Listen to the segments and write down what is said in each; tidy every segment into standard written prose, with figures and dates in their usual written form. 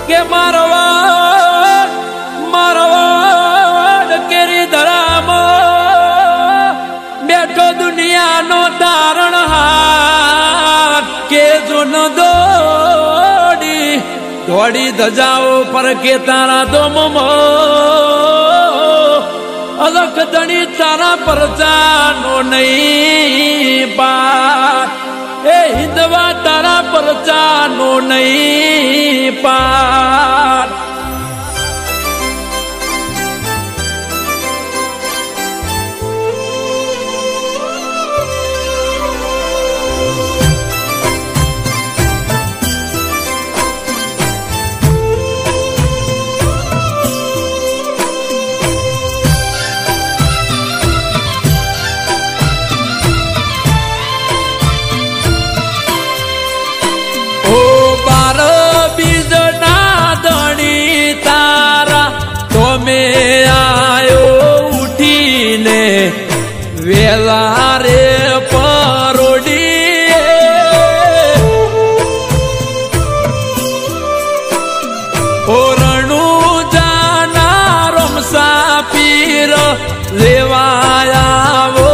કે મારવાડ મારવાડ કેરી ધરામાં બેઠો દુનિયાનો તારણહાર કે જો ન દોડી દોડી ધજાઓ પર કે તારા દોમો અલખ ધણી તારા પરચાનો નહીં પાર એ હિંદવા તારા પરચાનો નહીં પાર વેલા રે પરોડી ઓરણું જાના રમસા પીર લેવાયાવો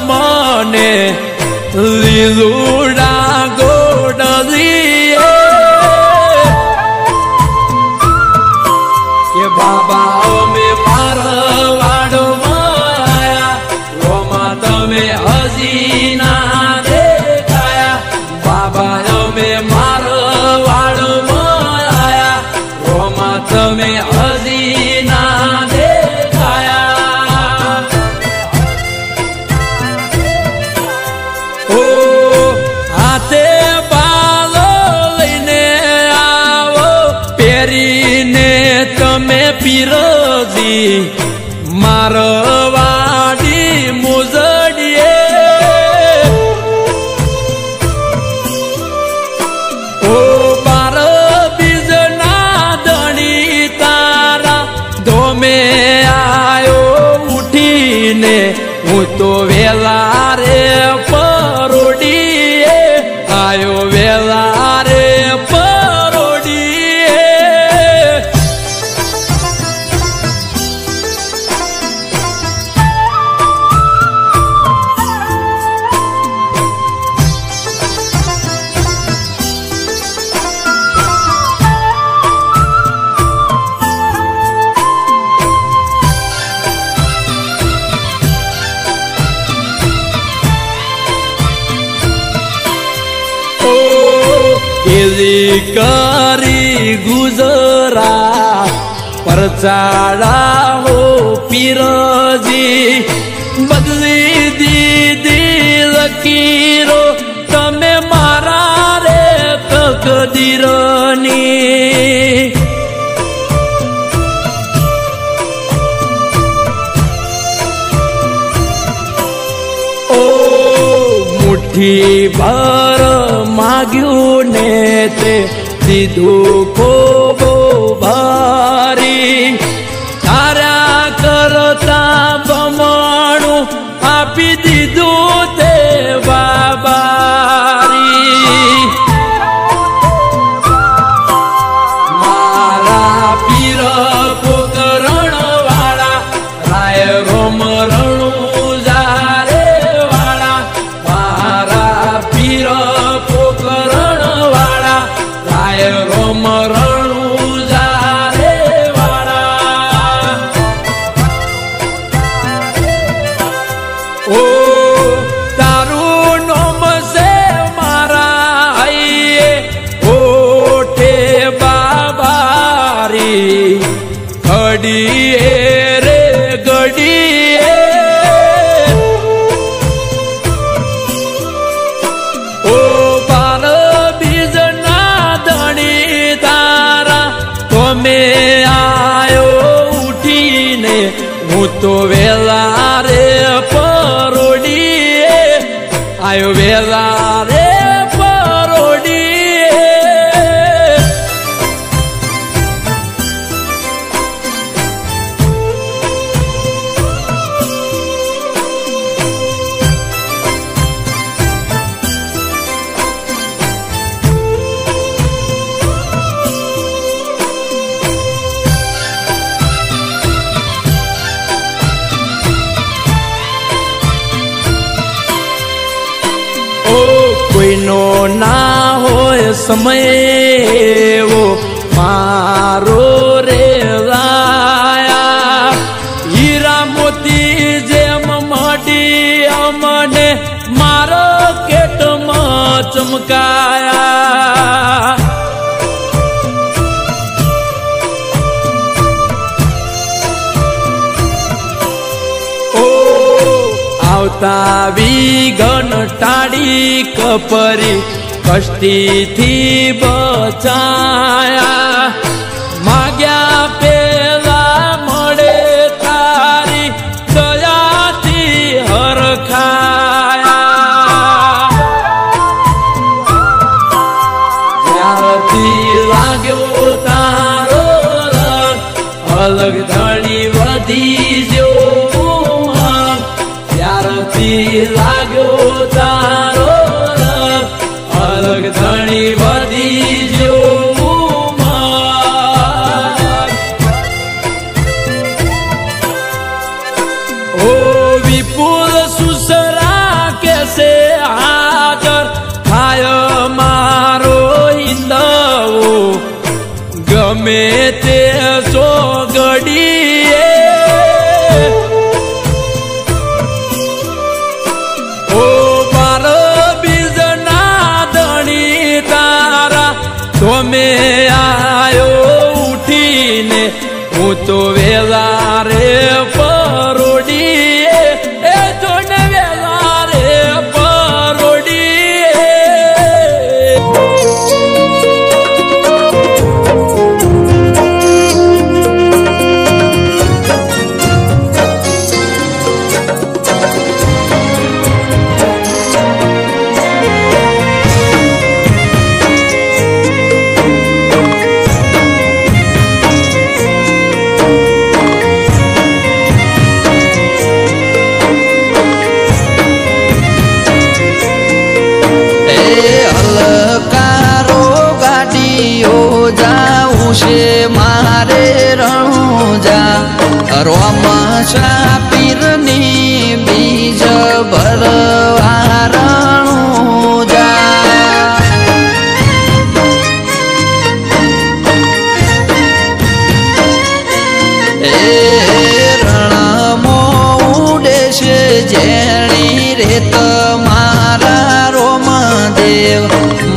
મને લીલુડા ગોડલી કે બાબા અમે મારવાડો તમે હજી ના દેખાયા બાબા અમે મારવાડમાં આયા રોમા તમે હજી ના દેખાયા ઓ હાથે બાલો લઈને આવો પહેરીને તમે પીરજી મારવાડી મુજ હું તો વેલા રે પરોડી આયો વેલા રે પરોડી કરી ગુજરાત પરચાડા હો પીરજી બદલી દીધી લકીરો તમે મારા રે તકદીરની ઓ મુઠ્ઠી ભર માગ્યું ને તે દીધું ખૂબ ભારી તારા કરતા બમણું આપી દીધું તે બાબારી મારા પીર પોકરણ વાળા રાય રોમ રણું જારે વાળા મારા પીર પોકરણ વાળા રાય રોમ રણું જારે વાળા ઓ તારું નોમ છે મારા આઈએ ઓઠે બાબારી ઘડીએ રે ઘડીએ ઓ બાર બીજના ધણી તારા તમે આયો ઉઠીને હું તો વેલા રે પરોડી આયો વેલા રે પરોડી સમય ઓ મારો રે લાયા હીરા મોતી જેમ મડી અમને મારો કેટમાં ચમકાયા આવતા વિઘન ટાળી કપરી કષ્ટીથી બચાયા માગ્યા પેલા મળે તારી દયાથી હરખાયા જ્યારથી લાગ્યો તારો રંગ અલગ ધણી વધી જો લાગ્યો તારો રંગ અલગ ધણી વધી જો ઓ વિપુલ સુસરા કેસે હાજર થાય મારો ઈંદવો ગમે તે સોગડીએ તમે આયો ઉઠીને હું તો વેલા રે પરોડીએ એ જોને વેલા રે પરોડીએ मारे रणुजा रोम पीरनी बीज भरवा रणुजा रणमो उड़े से जेणी रेत मारा रोम देव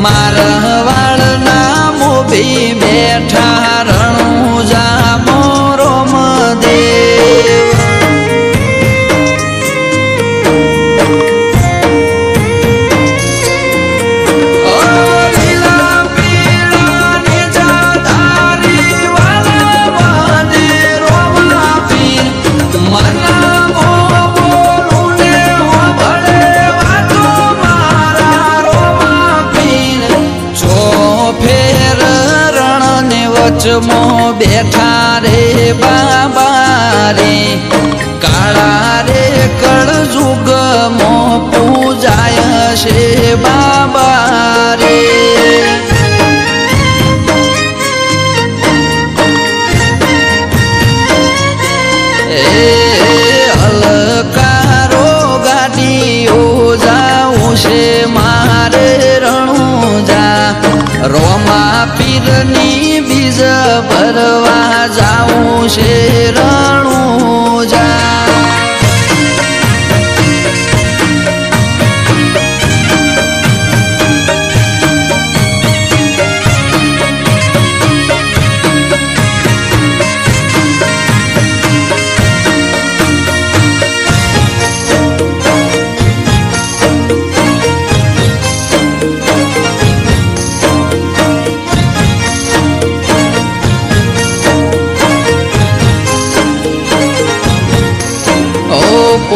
मारा वाळना मोबी बैठा रणुजा मोरो देव मो बैठा रे बाबा रे काला रे कल जुग मो पूजाय शे बाबा रे अलकारो गाड़ियो जाऊं शे मारे रणुजा रोमा पीरनी बीज भरवा जाऊं शे रणुजा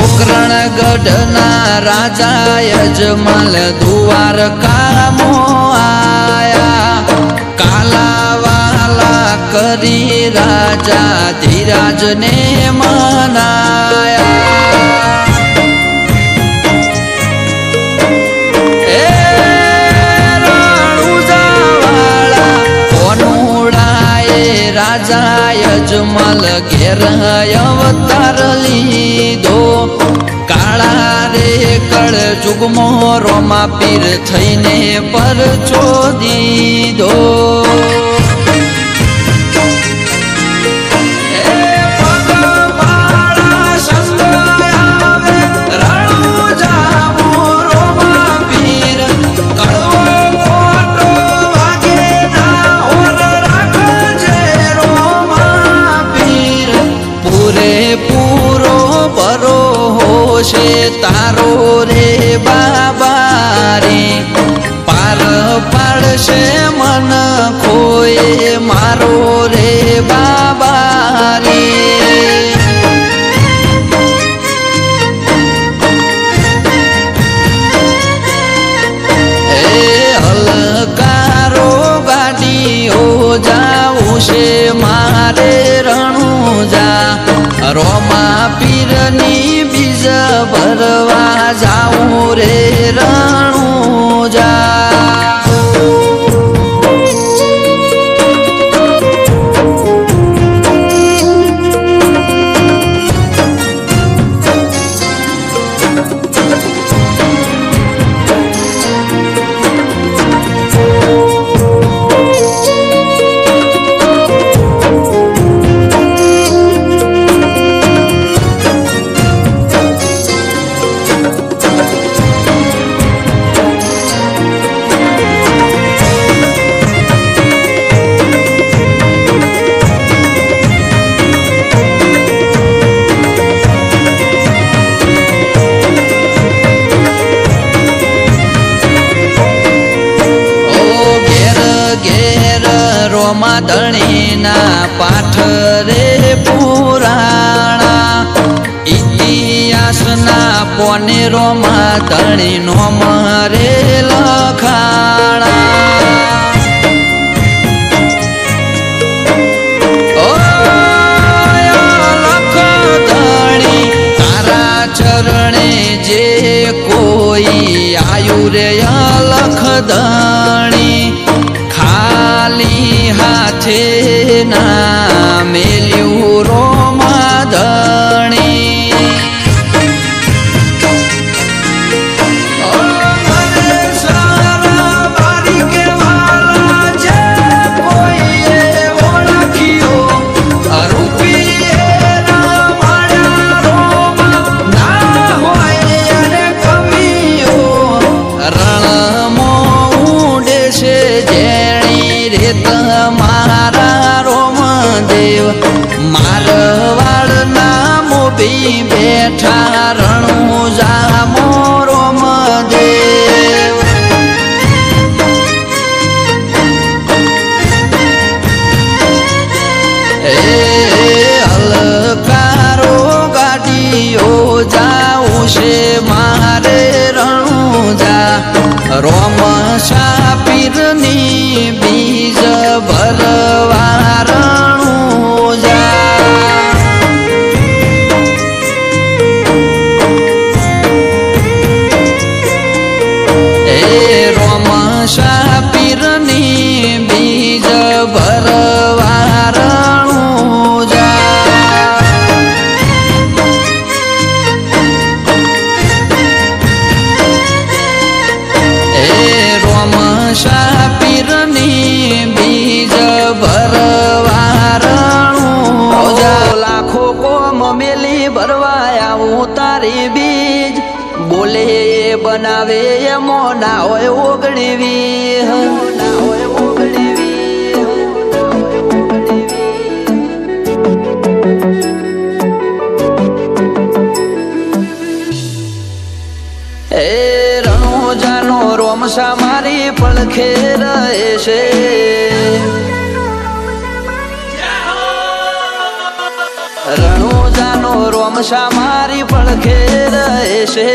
पोकरणगढ़ना राजा यजमाल द्वारका मो आया काला वाला करी राजा धीराज ने मनाया राजा यजमाल घेर अवतार लीधो કાળા રે કળ જુગમો રોમા પીર થઈને પરચો દીધો તારો રે બાબા રે પાર પાડશે મન ખોએ મારો રે બાબા રે હલકારો ગાડીઓ જાવું છે મારે રણુજા રોમા પીરની બીજ ભરવા જાઉં રે રણુજા ધણીના પાઠ રે પુરાણા ઇતિહાસના પોનેરોમાં ધણીનો મરે લખાણા લખ ધણી તારા ચરણે જે કોઈ આયુ રે લખ ધણી ખાલી હાથે ના મેલ્યું રોમા ધણી મારા રોમદેવ મારવાડના મોભી બેઠા રણુજા મો રોમદેવ હલકારો ગાડીઓ જાવું છે મારે રણુજા રોમ પીરની બીજ ભરવા રણુજા રોમશા પીરની બીજ ભરવા રણુજા રોમશા પીરની બીજ ભરવા રણુજા લાખો કોમ મેલી ભરવા આવું તારી બીજ બોલે બનાવે મોના હોય ઓગણીવી રણુજાનો રોમશા મારી પડખે રહે છે રણુજાનો રોમશા મારી પડખે રહે છે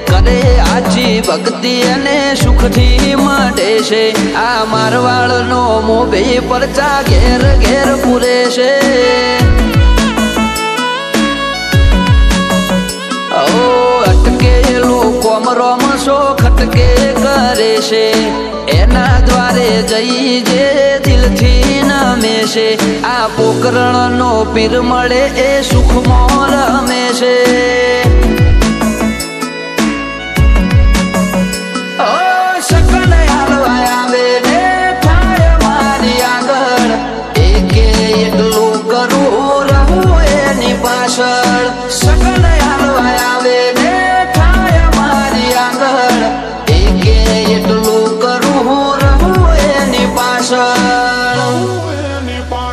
કરે આજી ભક્તિ અને સુખથી મળે છે આ મારવાડનો મોભે પરચા ઘેર ઘેર પૂરે છે અટકેલું કોમ રોમશો ખટકે કરે છે એના દ્વારે જઈ જે દિલથી નમે છે આ પોકરણનો પીર મળે એ સુખમાં રમે છે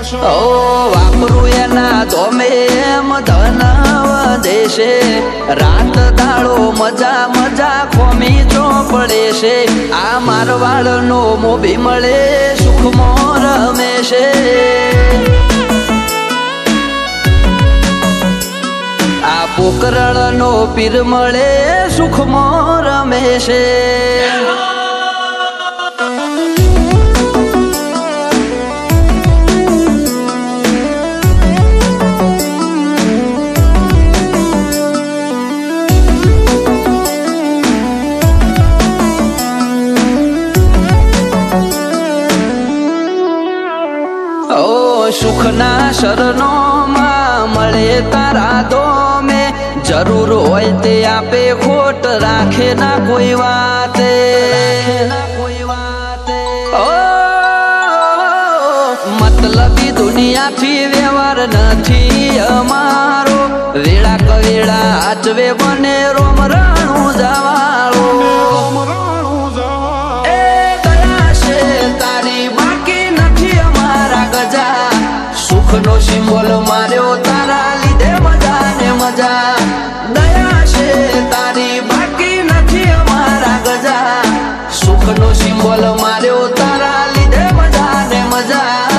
ઓ વાપરું એના ધોમે એમ ધન વધે રાત દાડો મજા મજા ખોમી ચોપડે છે આ મારવાડ નો મોભી મળે સુખમો રમે છે આ પોકરણ નો પીર મળે સુખમો રમે છે સુખના શરણો માં મળે તારા દોમે જરૂર હોય તે આપે ખોટ રાખે ના કોઈ વાતે મતલબી દુનિયાથી વ્યવહાર નથી અમારો વેળા કવેળા આચવે બને રોમ રાણું જવાળો નો સિમ્બોલ માર્યો તારા લીધે મજા ને મજા દયા છે તારી બાકી નથી અમારા ગજા સુખ નો સિમ્બોલ માર્યો તારા લીધે મજા ને મજા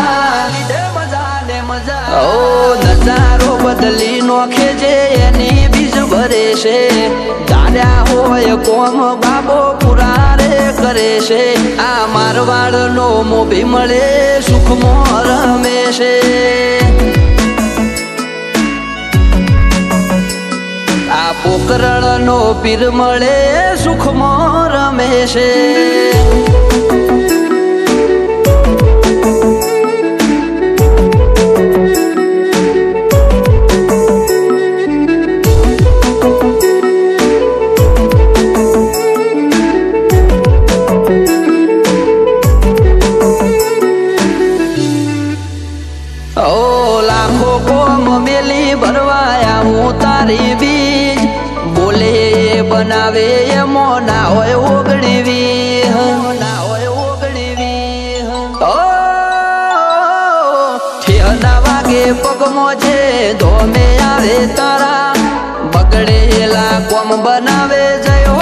ઓ નજારો બદલી નોખે જે એની બીજ ભરે છે ધાર્યા હોય કોમ બાબો પુરારે કરે છે આ મારવાડ નો મોભી મળે સુખમો રમે છે આ પોકરણ નો પીર મળે સુખમો રમે છે તારી બીજ બોલે બનાવે એમો ના હોય ઓગણીવી ઠેના વાગે પગમો છે ધોમે આવે તારા બગડેલા કોમ બનાવે જય હો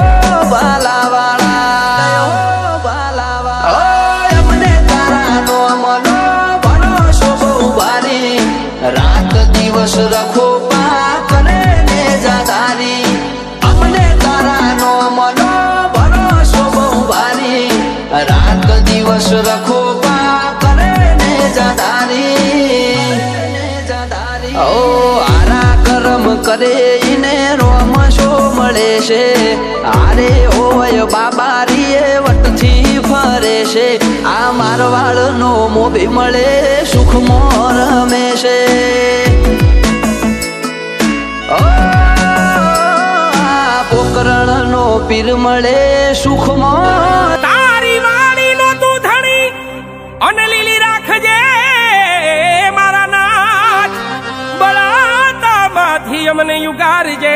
બાલાવાળા એમને તારા નો મનો ભરોસો બહુ ભારી રાત દિવસ રખો રાત દિવસ રખો પા કરે ને જાદારી ઓ આરા કરમ કરે ઈને રોમ શો મળે છે આરે હોય બાબારી એ વટથી ફરે છે આ મારવાડ નો મોભી મળે સુખમો રમે છે આ પોકરણ નો પીર મળે સુખમો અને લીલી રાખજે મારા નાથ બળાતામાંથી અમને યુગારજે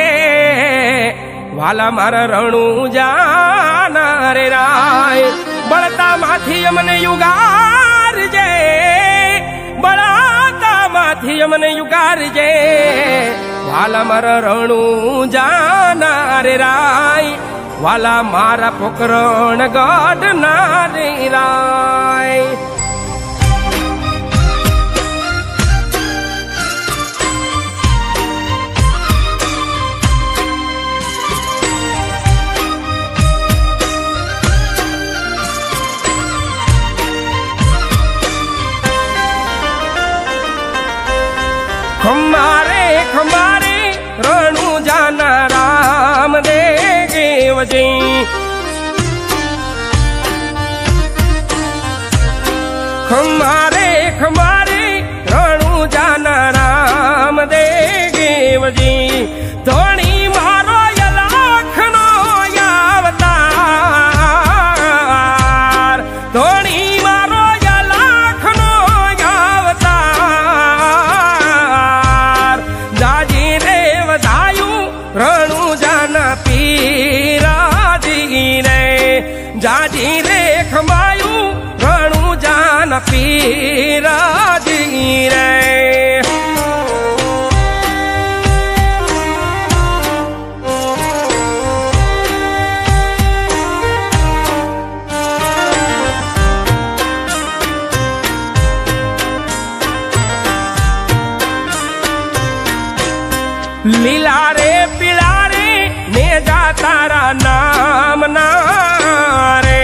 વાલા મારા રણું જાના રે રાય બળતામાંથી અમને યુગારજે બળાતામાંથી અમને યુગારજે વાલા મારા રણું જાના રે રાય વાલા મારા પોકરણ ગઢ ના રે રાય ખંભારે ખંભારે રણું જાના રામ દેવજી ખંભારે ખંભારે રણું જાના રામ દેવજી ધોણી મારો યલાખનો અવતાર ધોણી મારો યલાખનો અવતાર જાજી રે વધાયું રણું જાના પીરાજી રે જાજી રે ખંભાયું રણું જાના પીરા લીલા રે પીળા રે નેજા તારા નામ ના રે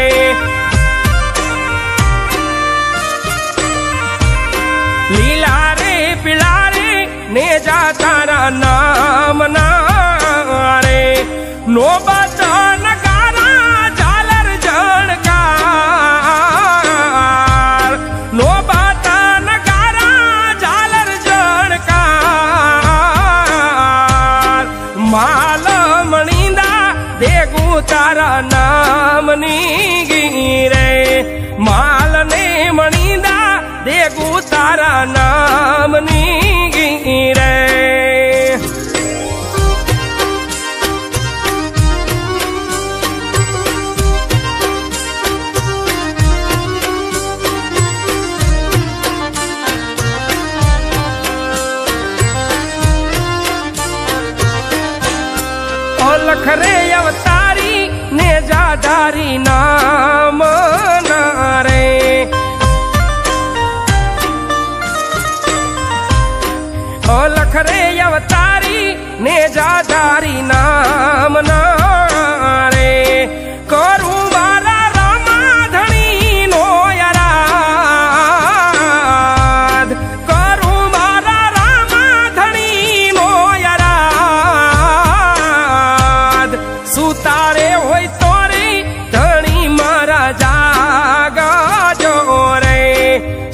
લીલા રે પીળા રે નેજા તારા નામ ના રે નો બચન ગારા ઝાલર જણકાર નો બચન ગારા ઝાલર જણકાર માલ મણીંદા દેગું તારા નામની ગીરે માલ ને મણીંદા દેગું તારા નામની ગીરે લખરે અવતારી ને જાધારી નામ ના રે લખરે અવતારી ને જાધારી નામ ના રે કરું મારા રામાધણી નો યરાદ કરું મારા રામાધણી નો યરાદ સુતારે હોય તો રે ધણી મારા જાગા જો રે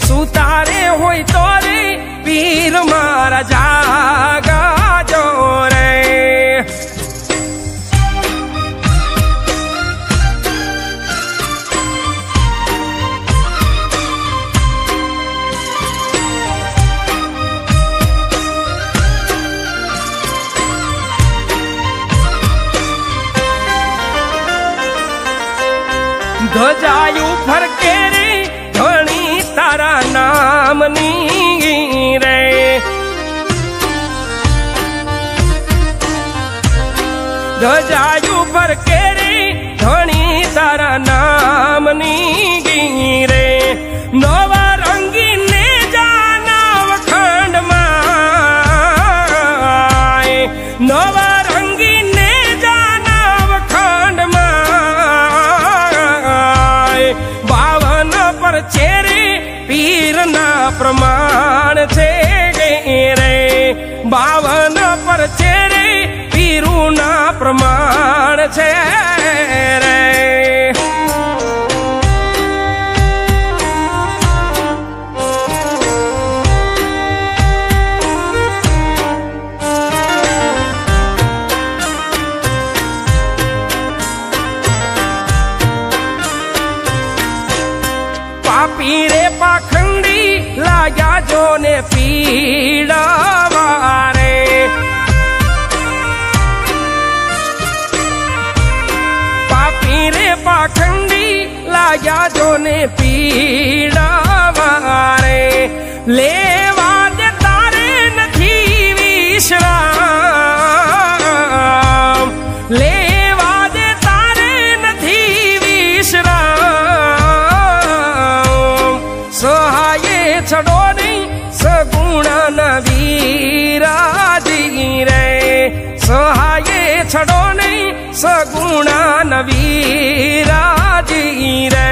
સુતારે હોય તો રે પીર મારા જાગા જો રે ધજાયું ફરકે રે ધણી તારા નામની રે ધજાયું ફરકે રે ધણી તારા નામની રે નવા રંગી ને જાનવ ખંડમાં નવા રંગી ને જાનવ ખંડમાં બાવન પર છે રે પીર ના પ્રમાણ છે રે બાવન પર છે રે પીરું ના પ્રમાણ છે રે પાપી રે પાખંડી લાગ્યા જો ને પીડાવા રે પાપી રે પાખંડી લાગ્યા જો ને પીડાવા રે લેવા દે તારે નથી વિશ્રામ લેવા દે તારે નથી વિશ્રામ સહાયે છડો નહીં સગુણા ના વીરાજી રે સહાયે છડો નહીં સગુણા ના વીરાજી રે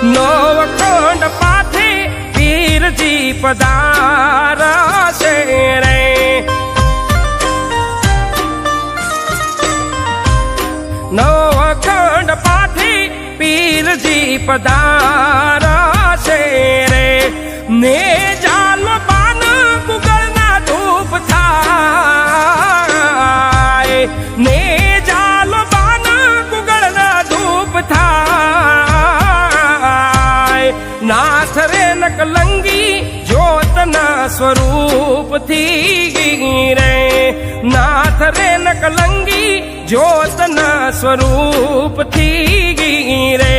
નવખંડ પાથે પીરજી પધારા છે રે નવખંડ પાથે પીરજી પધારા છે રે ને જાલ પાન કુગળના ધૂપ થાય ને જાલ પાન કુગળના ધૂપ થાય નાથ રે નકલંગી જ્યોતના સ્વરૂપ થી રે નાથ રે નકલંગી જ્યોતના સ્વરૂપ થી રે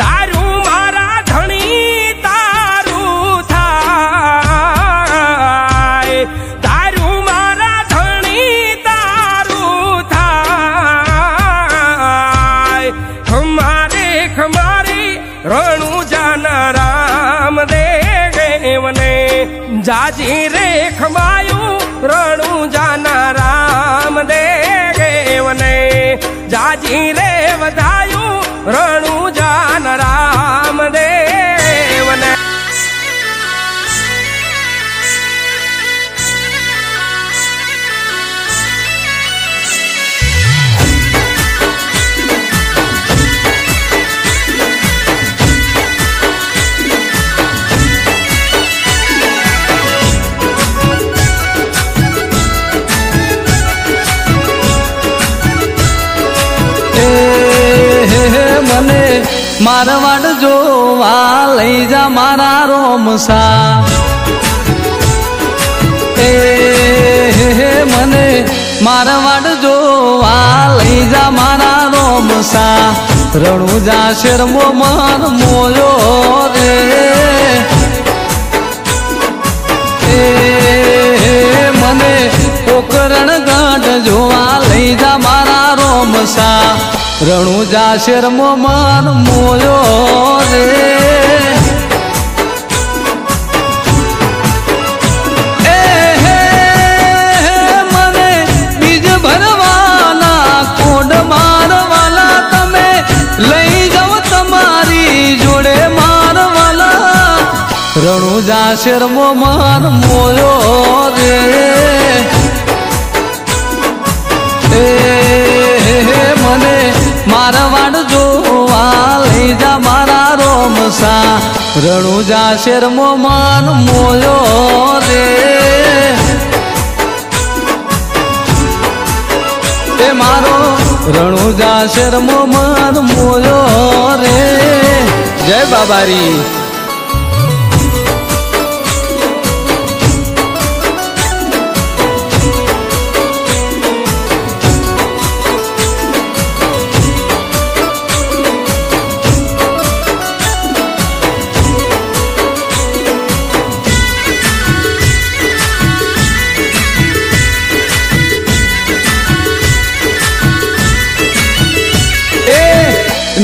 દારૂ મારા ધણી તારું થાય जाजी रे खमायू रणु जाना राम देव ने जाजी रे वधायू रणु जाना राम देव ने। મને મારવાડ જોવા લઈ જા મારા રોમસા મને મારવાડ જોવા લઈ જા મારા રોમસા રણુજા શેરમો મન મોયો રે મને પોકરણ ગઢ જોવા લઈ જા મારા રોમસા રણુજા શેરમો મન મોયો રે મને બીજ ભરવાના કોડ મારવાલા તમે લઈ જાઓ તમારી જોડે મારવાલા રણુજા શેરમો મન મોયો રે મને મારવાડ જોવા લઈ જા મારા રોમસા રણુજા શેરમો મન મોયો રે એ મારો રણુજા શેરમો મન મોયો રે જય બાબારી।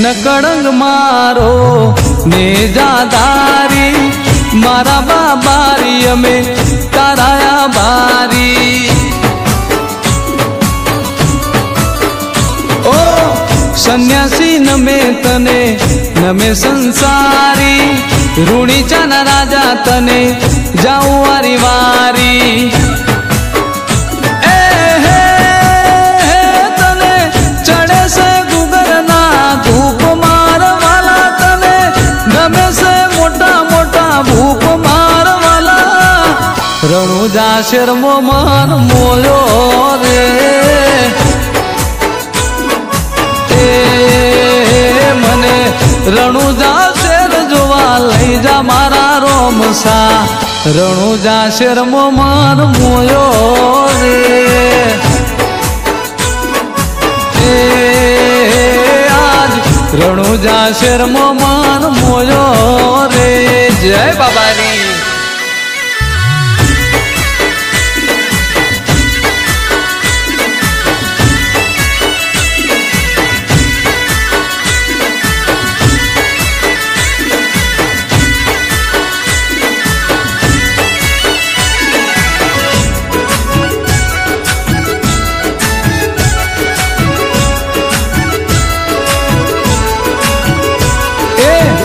नकड़ंग मारो नेजादारी मारा बाबारी में ताराया बारी ओ सन्यासी नमे तने नमे संसारी रूणी चाना राजा तने जाऊं वारी वारी रणुजा शेरमो मन मोयो रे मने रणुजा शेर जोवा लई जा मारा रोमसा रणुजा शेरमो मन मोयो रे आज रणुजा शेरमो मन मोयो रे जय बाबारी।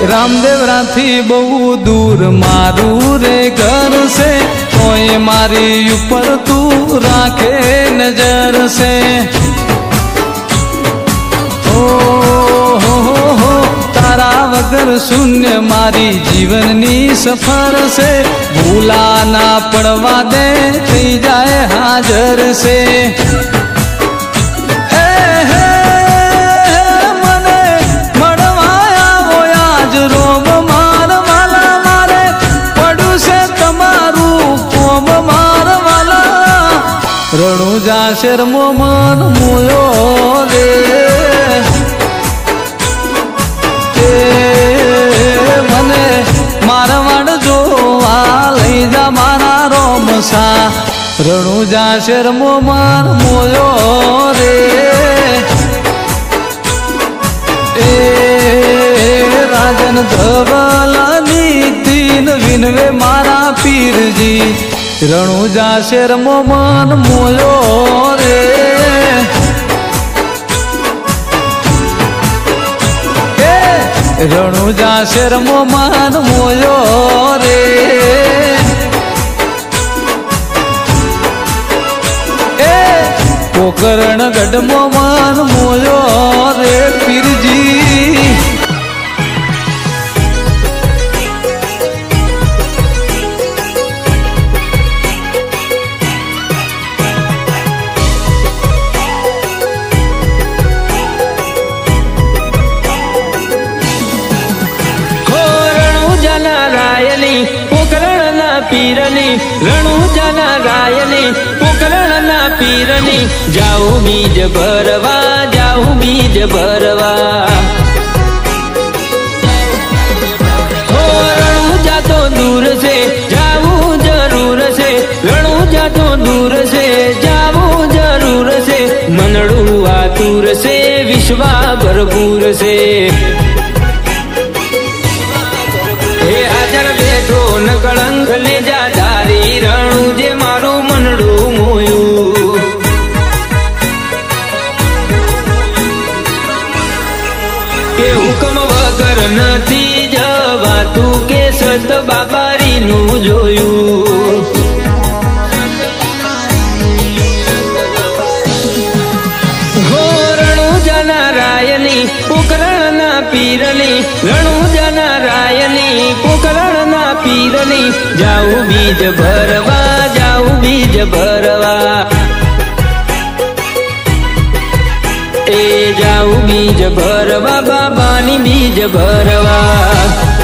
रामदेव राथी बहु दूर मारू रे घर से कोई मारी ऊपर तू राखे नजर से हो तारा वगर शून्य मारी जीवननी सफर से भूला ना पड़वा दे थी जाए हाजर से रणुजा शेरमो मन मोयो रे मने मारवाड़ जोवा लई जा मारा रोमसा रणुजा शेरमो मन मोयो रे राजन धवलानी तीन विनवे मारा पी પીરજી રણુજા શેરમો મન મોયો રે રણુજા શેરમો મન મોયો રે પોકરણ ગઢમો મન મોયો રે પીરજી પીરની રણુજાના રાયની પોકરણના પીરની જાઉં બીજ ભરવા જાઉં બીજ ભરવા હો રણુજા તો દૂર છે જાવું જરૂર છે રણુજા તો દૂર છે જાવું જરૂર છે મનડું આતુર છે વિશ્વા ભરપૂર છે કળંક ને જાધારી રણું જે મારું મનડું મોયું કે હુકમ વગર નથી જવાતું કે સત બાબારીનું જોયું હો રણુજાના રાયની પોકરણના પીરની રણુજાના રાયની પોકરણના પીરની જાઉં બીજ ભરવા જાઉં બીજ ભરવા એ જાઉં બીજ ભરવા બાબાની બીજ ભરવા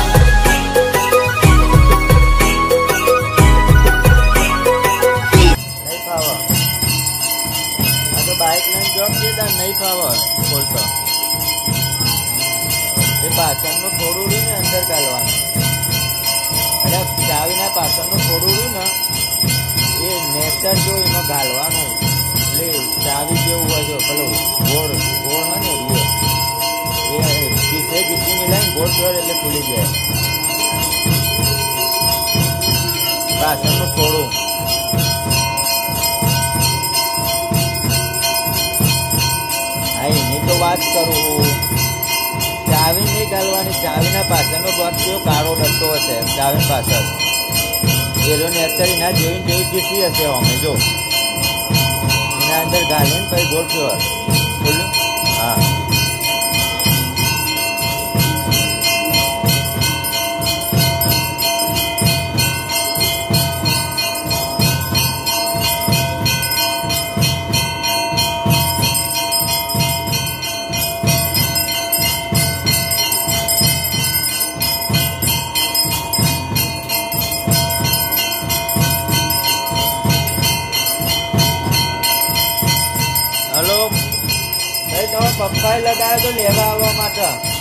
બાઇક લઈને જોબ કીધા નહીં ફાવો બોલતો એ પાછળનું થોડું રહ્યું ને અંદર ગાલવાનું અને ચાવીના પાછળનું થોડું રહ્યું ને એ નેચર જો એમાં ગાલવાનું એટલે ચાવી જેવું હોય છે પેલું ગોળ ગોળ હોય ને એ ગીતે ગીતી મિલાઈને ગોળ જોડે એટલે ખુલી જાય પાછળનું થોડું એની તો વાત કરું ચાવી નહીં ગાલવાની ચાવીના પાછળનો ભાગ કેવો કાળો ડટ્ટો હશે ચાવી પાછળ એનો નેચરી ના જેવી જેવી કીધી હશે અમે જો એના અંદર ગાલીને પછી ગોળ ફ્યોર બોલ્યું હા પપ્પાએ લગાવ્યો તો લેવા આવવા માટે